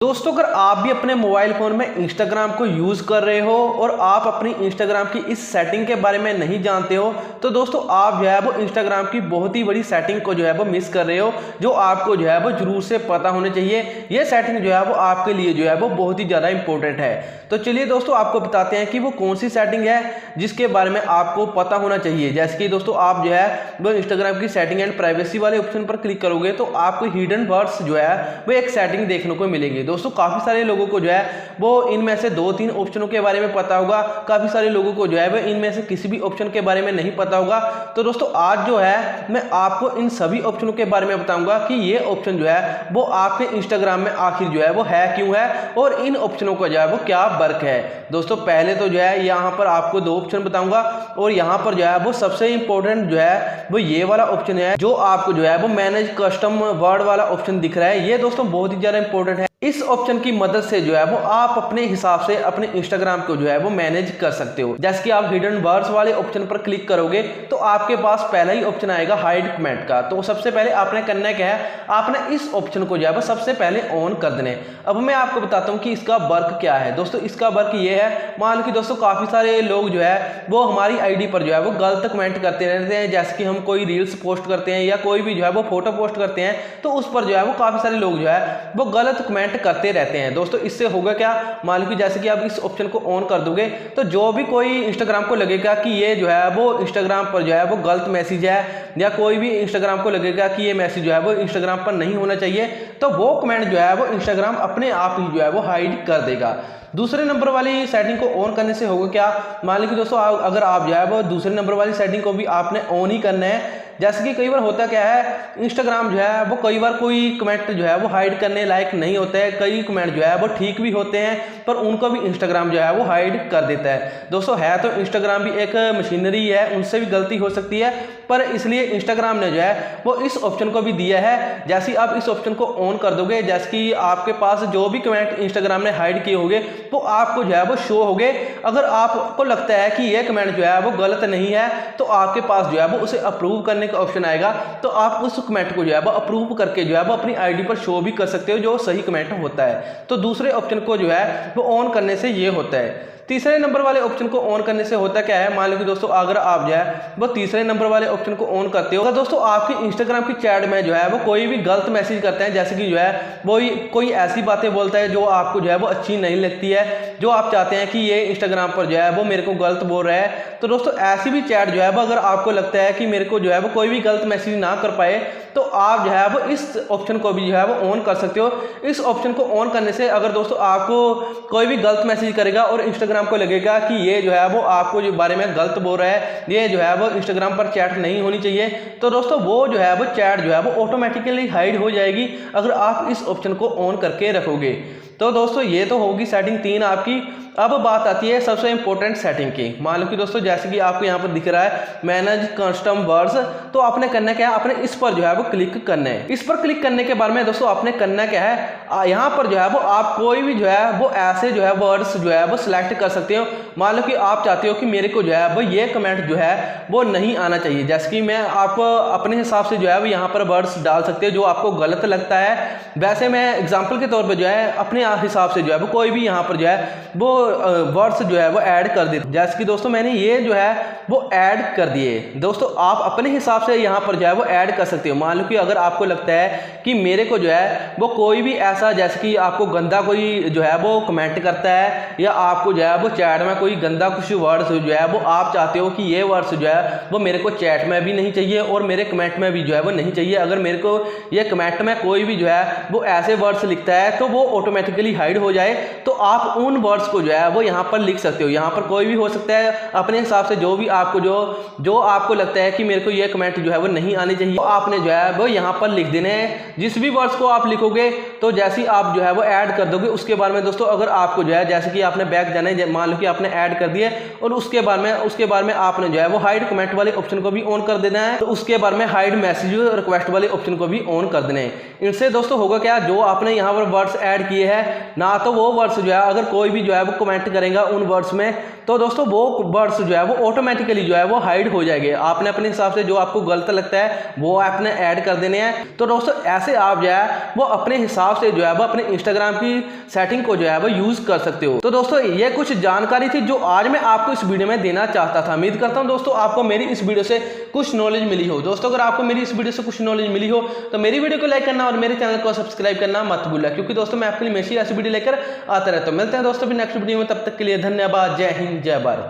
दोस्तों, अगर आप भी अपने मोबाइल फ़ोन में इंस्टाग्राम को यूज़ कर रहे हो और आप अपनी इंस्टाग्राम की इस सेटिंग के बारे में नहीं जानते हो तो दोस्तों आप जो है वो इंस्टाग्राम की बहुत ही बड़ी सेटिंग को जो है वो मिस कर रहे हो, जो आपको जो है वो ज़रूर से पता होनी चाहिए। ये सेटिंग जो है वो आपके लिए जो है वो बहुत ही ज़्यादा इंपॉर्टेंट है। तो चलिए दोस्तों आपको बताते हैं कि वो कौन सी सेटिंग है जिसके बारे में आपको पता होना चाहिए। जैसे कि दोस्तों आप जो है वो इंस्टाग्राम की सेटिंग एंड प्राइवेसी वाले ऑप्शन पर क्लिक करोगे तो आपको हिडन वर्ड्स जो है वो एक सेटिंग देखने को मिलेगी। दोस्तों काफ़ी सारे लोगों को जो है वो इनमें से 2-3 ऑप्शनों के बारे में पता होगा, काफ़ी सारे लोगों को जो है वो इनमें से किसी भी ऑप्शन के बारे में नहीं पता होगा। तो दोस्तों आज जो है मैं आपको इन सभी ऑप्शनों के बारे में बताऊंगा कि ये ऑप्शन जो है वो आपके इंस्टाग्राम में आखिर जो है वो है क्यों है और इन ऑप्शनों का जो है वो क्या वर्क है। दोस्तों पहले तो जो है यहाँ पर आपको 2 ऑप्शन बताऊंगा और यहाँ पर जो है वो सबसे इंपॉर्टेंट जो है वो ये वाला ऑप्शन है जो आपको जो है वो मैनेज कस्टम वर्ड वाला ऑप्शन दिख रहा है। ये दोस्तों बहुत ही ज़्यादा इंपॉर्टेंट है। इस ऑप्शन की मदद से जो है वो आप अपने हिसाब से अपने इंस्टाग्राम को जो है वो मैनेज कर सकते हो। जैसे कि आप हिडन वर्ड्स वाले ऑप्शन पर क्लिक करोगे तो आपके पास पहला ही ऑप्शन आएगा हाइड कमेंट का। तो सबसे पहले आपने करना क्या है, आपने इस ऑप्शन को जो है वो सबसे पहले ऑन कर देना है। अब मैं आपको बताता हूँ कि इसका वर्क क्या है। दोस्तों इसका वर्क ये है, मान लो कि दोस्तों काफ़ी सारे लोग जो है वो हमारी आईडी पर जो है वो गलत कमेंट करते रहते हैं। जैसे कि हम कोई रील्स पोस्ट करते हैं या कोई भी जो है वो फोटो पोस्ट करते हैं तो उस पर जो है वो काफ़ी सारे लोग जो है वो गलत कमेंट करते रहते हैं। दोस्तों इससे होगा क्या, मान लो कि जैसे कि आप इस ऑप्शन को ऑन कर दोगे तो जो भी कोई इंस्टाग्राम को लगेगा कि ये जो है वो इंस्टाग्राम पर जो है वो गलत मैसेज है या कोई भी इंस्टाग्राम को लगेगा कि ये मैसेज जो है वो इंस्टाग्राम पर नहीं होना चाहिए तो वो कमेंट जो है वो इंस्टाग्राम अपने आप ही जो है वो हाइड कर देगा। दूसरे नंबर वाली सेटिंग को ऑन करने से होगा क्या, मान लीजिए दोस्तों अगर आप जो है वो दूसरे नंबर वाली सेटिंग को भी आपने ऑन ही करना है। जैसे कि कई बार होता क्या है, इंस्टाग्राम जो है वो कई बार कोई कमेंट जो है वो हाइड करने लायक नहीं होता है, कई कमेंट जो है वो ठीक भी होते हैं पर उनको भी इंस्टाग्राम जो है वो हाइड कर देता है। दोस्तों है तो इंस्टाग्राम भी एक मशीनरी है, उनसे भी गलती हो सकती है पर इसलिए इंस्टाग्राम ने जो है वो इस ऑप्शन को भी दिया है। जैसे आप इस ऑप्शन को ऑन कर दोगे, जैसे कि आपके पास जो भी कमेंट इंस्टाग्राम ने हाइड किए होंगे वो आपको जो है वो शो हो गए। अगर आपको लगता है कि ये कमेंट जो है वो गलत नहीं है तो आपके पास जो है वो उसे अप्रूव करने का ऑप्शन आएगा, तो आप उस कमेंट को जो है वो अप्रूव करके जो है वो अपनी आईडी पर शो भी कर सकते हो जो सही कमेंट होता है। तो दूसरे ऑप्शन को जो है वो ऑन करने से ये होता है। तीसरे नंबर वाले ऑप्शन को ऑन करने से होता क्या है, मान लो कि दोस्तों अगर आप जो है वो तीसरे नंबर वाले ऑप्शन को ऑन करते हो, अगर दोस्तों आपकी इंस्टाग्राम की चैट में जो है वो कोई भी गलत मैसेज करते हैं, जैसे कि जो है वो कोई ऐसी बातें बोलता है जो आपको जो है वो अच्छी नहीं लगती है, जो आप चाहते हैं कि ये इंस्टाग्राम पर जो है वो मेरे को गलत बोल रहा है, तो दोस्तों ऐसी भी चैट जो है वो अगर आपको लगता है कि मेरे को जो है वो कोई भी गलत मैसेज ना कर पाए तो आप जो है वो इस ऑप्शन को भी जो है वो ऑन कर सकते हो। इस ऑप्शन को ऑन करने से अगर दोस्तों आपको कोई भी गलत मैसेज करेगा और इंस्टाग्राम को लगेगा कि ये जो है वो आपको जो बारे में गलत बोल रहा है, ये जो है वो इंस्टाग्राम पर चैट नहीं होनी चाहिए, तो दोस्तों वो जो है वो चैट जो है वो ऑटोमेटिकली हाइड हो जाएगी अगर आप इस ऑप्शन को ऑन करके रखोगे। तो दोस्तों ये तो होगी सेटिंग 3 आपकी। अब बात आती है सबसे इंपॉर्टेंट सेटिंग की। मान लो कि दोस्तों जैसे कि आपको यहाँ पर दिख रहा है मैनेज कस्टम वर्ड्स, तो आपने करना क्या है, आपने इस पर जो है वो क्लिक करना है। इस पर क्लिक करने के बाद में दोस्तों आपने करना क्या है, यहाँ पर जो है वो आप कोई भी जो है वो ऐसे जो है वर्ड्स जो है वो सिलेक्ट कर सकते हो। मान लो कि आप चाहते हो कि मेरे को जो है वो ये कमेंट जो है वो नहीं आना चाहिए, जैसे कि मैं आपको अपने हिसाब से जो है वो यहाँ पर वर्ड्स डाल सकते हो जो आपको गलत लगता है। वैसे मैं एग्जाम्पल के तौर पर जो है अपने हिसाब से जो है वो कोई भी यहाँ पर जो है वो वर्ड्स जो है वो ऐड कर देते, जैसे कि दोस्तों मैंने ये जो है वो ऐड कर दिए। दोस्तों आप अपने हिसाब से यहाँ पर जो है वो ऐड कर सकते हो। मान लो कि अगर आपको लगता है कि मेरे को जो है वो कोई भी ऐसा, जैसे कि आपको गंदा कोई जो है वो कमेंट करता है या आपको जो है वो चैट में कोई गंदा कुछ वर्ड्स जो है वो आप चाहते हो कि ये वर्ड्स जो है वो मेरे को चैट में भी नहीं चाहिए और मेरे कमेंट में भी जो है वो नहीं चाहिए, अगर मेरे को ये कमेंट में कोई भी जो है वो ऐसे वर्ड्स लिखता है तो वो ऑटोमेटिकली हाइड हो जाए, तो आप उन वर्ड्स को जो है वो यहाँ पर लिख सकते हो। यहाँ पर कोई भी हो सकता है, अपने हिसाब से जो भी आपको जो आपको लगता है कि मेरे को ये कमेंट जो है वो नहीं आनी चाहिए, तो आपने जो है वो यहाँ पर लिख देने हैं। जिस भी वर्ड्स को आप लिखोगे तो जैसे ही आप जो है वो ऐड कर दोगे उसके बाद में दोस्तों अगर आपको जो है जैसे कि आपने बैक जाना है, मान लो कि आपने ऐड कर दिए और उसके बाद में आपने जो है वो हाइड कमेंट वाले ऑप्शन को भी ऑन कर देना है, तो उसके बाद में हाइड मैसेज रिक्वेस्ट वाले ऑप्शन को भी ऑन कर देना है। इनसे दोस्तों होगा क्या, जो आपने यहाँ पर वर्ड्स ऐड किए हैं ना, तो वो वर्ड्स जो है अगर कोई भी जो है वो कमेंट करेगा उन वर्ड्स में तो दोस्तों वो वर्ड्स जो है वो ऑटोमेटिकली जो है वो हाइड हो जाएंगे। आपने अपने हिसाब से जो आपको गलत लगता है वो आपने ऐड कर देने हैं। तो दोस्तों ऐसे आप जो है वो अपने हिसाब से जो है वो अपने इंस्टाग्राम की सेटिंग को जो है वो यूज कर सकते हो। तो दोस्तों ये कुछ जानकारी थी जो आज मैं आपको इस वीडियो में देना चाहता था। उम्मीद करता हूं दोस्तों आपको मेरी इस वीडियो से कुछ नॉलेज मिली हो। दोस्तों अगर आपको मेरी इस वीडियो से कुछ नॉलेज मिली हो तो मेरी वीडियो को लाइक करना और मेरे चैनल को सब्सक्राइब करना मत भूलना, क्योंकि दोस्तों मैं आपके लिए हमेशा ऐसी वीडियो लेकर आता रहता हूं। मिलते हैं दोस्तों भी नेक्स्ट वीडियो में, तब तक के लिए धन्यवाद। जय हिंद, जय भारत।